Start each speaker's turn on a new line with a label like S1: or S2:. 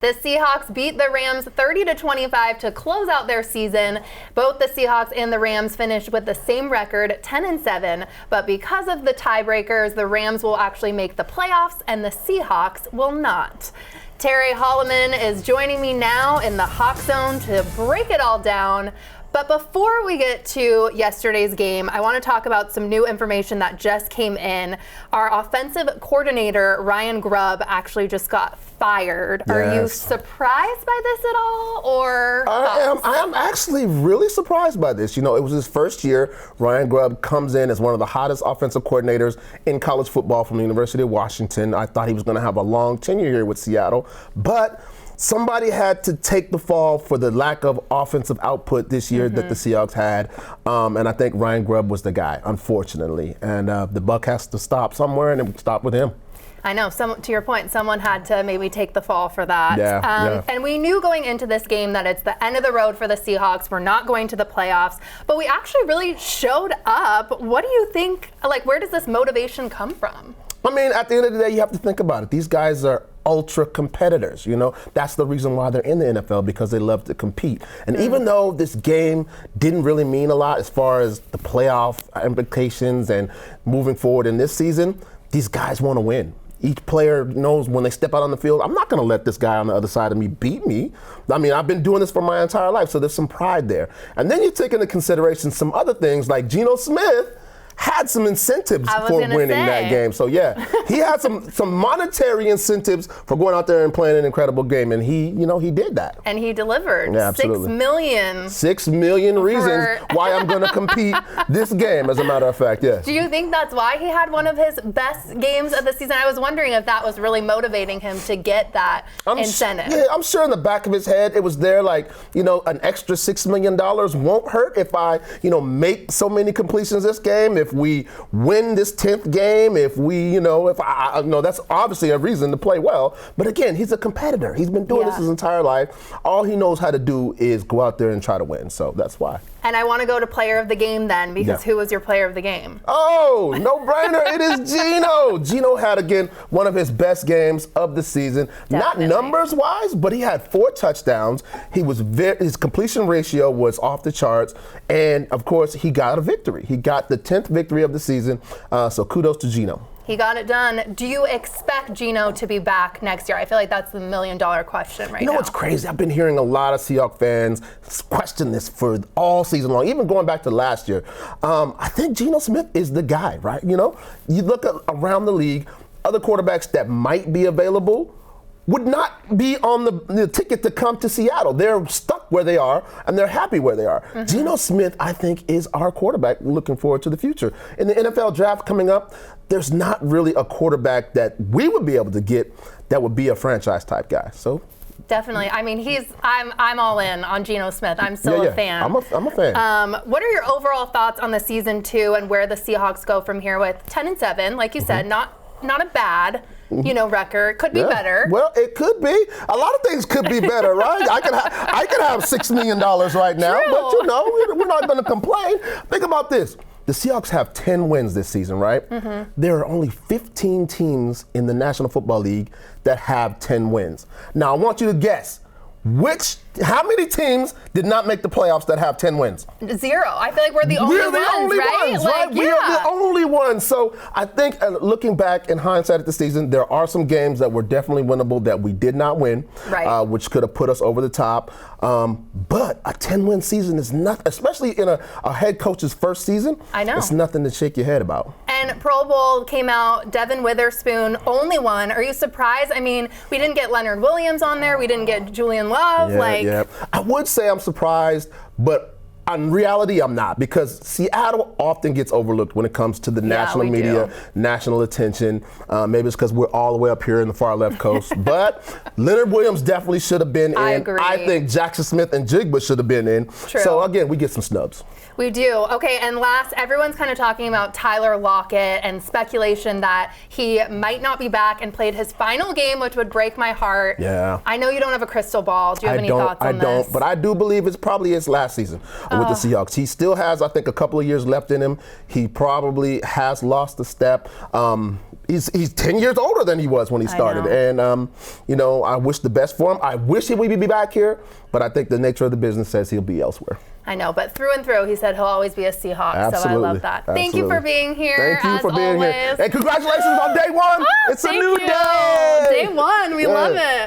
S1: The Seahawks beat the Rams 30-25 to close out their season. Both the Seahawks and the Rams finished with the same record, 10-7. But because of the tiebreakers, the Rams will actually make the playoffs and the Seahawks will not. Terry Hollimon is joining me now in the Hawk Zone to break it all down. But before we get to yesterday's game, I want to talk about some new information that just came in. Our offensive coordinator, Ryan Grubb, actually just got fired. Yes. Are you surprised by this at all, or
S2: I am actually really surprised by this. You know, it was his first year. Ryan Grubb comes in as one of the hottest offensive coordinators in college football from the University of Washington. I thought he was going to have a long tenure here with Seattle, but somebody had to take the fall for the lack of offensive output this year that the Seahawks had, and I think Ryan Grubb was the guy, unfortunately. And the buck has to stop somewhere, and it stopped with him.
S1: I know, to your point, someone had to maybe take the fall for that.
S2: Yeah.
S1: And we knew going into this game that it's the end of the road for the Seahawks. We're not going to the playoffs, but we actually really showed up. What do you think, like, where does this motivation come from?
S2: I mean, at the end of the day, you have to think about it. These guys are ultra competitors, you know. That's the reason why they're in the NFL, because they love to compete. And even though this game didn't really mean a lot as far as the playoff implications and moving forward in this season, these guys want to win. Each player knows when they step out on the field, I'm not going to let this guy on the other side of me beat me. I mean, I've been doing this for my entire life, so there's some pride there. And then you take into consideration some other things, like Gino Smith had some incentives for winning that game. So yeah, he had some monetary incentives for going out there and playing an incredible game, and he did that.
S1: And he delivered.
S2: Yeah, absolutely.
S1: 6 million.
S2: 6 million reasons why I'm going to compete this game, as a matter of fact, yes.
S1: Do you think that's why he had one of his best games of the season? I was wondering if that was really motivating him to get that incentive.
S2: Yeah, I'm sure in the back of his head it was there, like, an extra $6 million won't hurt if I, make so many completions this game, if we win this 10th game, if that's obviously a reason to play well. But again, he's a competitor. He's been doing this his entire life. All he knows how to do is go out there and try to win. So that's why.
S1: And I want to go to player of the game then, because who was your player of the game?
S2: Oh, no brainer. It is Gino. Gino had, again, one of his best games of the season.
S1: Definitely.
S2: Not numbers-wise, but he had 4 touchdowns. His completion ratio was off the charts. And, of course, he got a victory. He got the 10th victory of the season. So kudos to Gino.
S1: He got it done. Do you expect Gino to be back next year? I feel like that's the $1 million question right now.
S2: You know what's crazy? I've been hearing a lot of Seahawks fans question this for all season long, even going back to last year. I think Gino Smith is the guy, right? You look around the league, other quarterbacks that might be available would not be on the ticket to come to Seattle. They're stuck where they are, and they're happy where they are. Gino Smith, I think, is our quarterback looking forward to the future. In the NFL draft coming up, there's not really a quarterback that we would be able to get that would be a franchise-type guy. So
S1: definitely. I mean, I'm all in on Gino Smith. I'm still a fan.
S2: I'm a fan.
S1: What are your overall thoughts on the season 2 and where the Seahawks go from here with 10-7? Like you said, not a bad record. Could be better.
S2: Well, it could be. A lot of things could be better, right? I could have $6 million right now,
S1: True.
S2: but we're not going to complain. Think about this. The Seahawks have 10 wins this season, right? There are only 15 teams in the National Football League that have 10 wins. Now, I want you to guess. How many teams did not make the playoffs that have 10 wins?
S1: 0. I feel like we're the only ones, right?
S2: We are the only ones. So I think looking back in hindsight at the season, there are some games that were definitely winnable that we did not win, which could have put us over the top. But a 10-win season is nothing, especially in a head coach's first season.
S1: I know.
S2: It's nothing to shake your head about.
S1: And Pro Bowl came out, Devin Witherspoon, only one. Are you surprised? I mean, we didn't get Leonard Williams on there. We didn't get Julian Love.
S2: Yeah. I would say I'm surprised, but in reality, I'm not, because Seattle often gets overlooked when it comes to the national media, national attention. Maybe it's because we're all the way up here in the far left coast. But Leonard Williams definitely should have been in.
S1: I agree.
S2: I think Jackson Smith and Jigba should have been in.
S1: True.
S2: So, again, we get some snubs.
S1: We do. Okay, and last, everyone's kind of talking about Tyler Lockett and speculation that he might not be back and played his final game, which would break my heart.
S2: Yeah.
S1: I know you don't have a crystal ball. Do you have any thoughts on this?
S2: I don't, but I do believe it's probably his last season. with the Seahawks. He still has, I think, a couple of years left in him. He probably has lost a step. He's 10 years older than he was when he started. And, I wish the best for him. I wish he would be back here, but I think the nature of the business says he'll be elsewhere.
S1: I know, but through and through, he said he'll always be a Seahawk.
S2: Absolutely.
S1: So I love that.
S2: Absolutely.
S1: Thank you for being here.
S2: Thank you for being
S1: always.
S2: here. And congratulations on day one. It's a new day.
S1: Day one. We love it.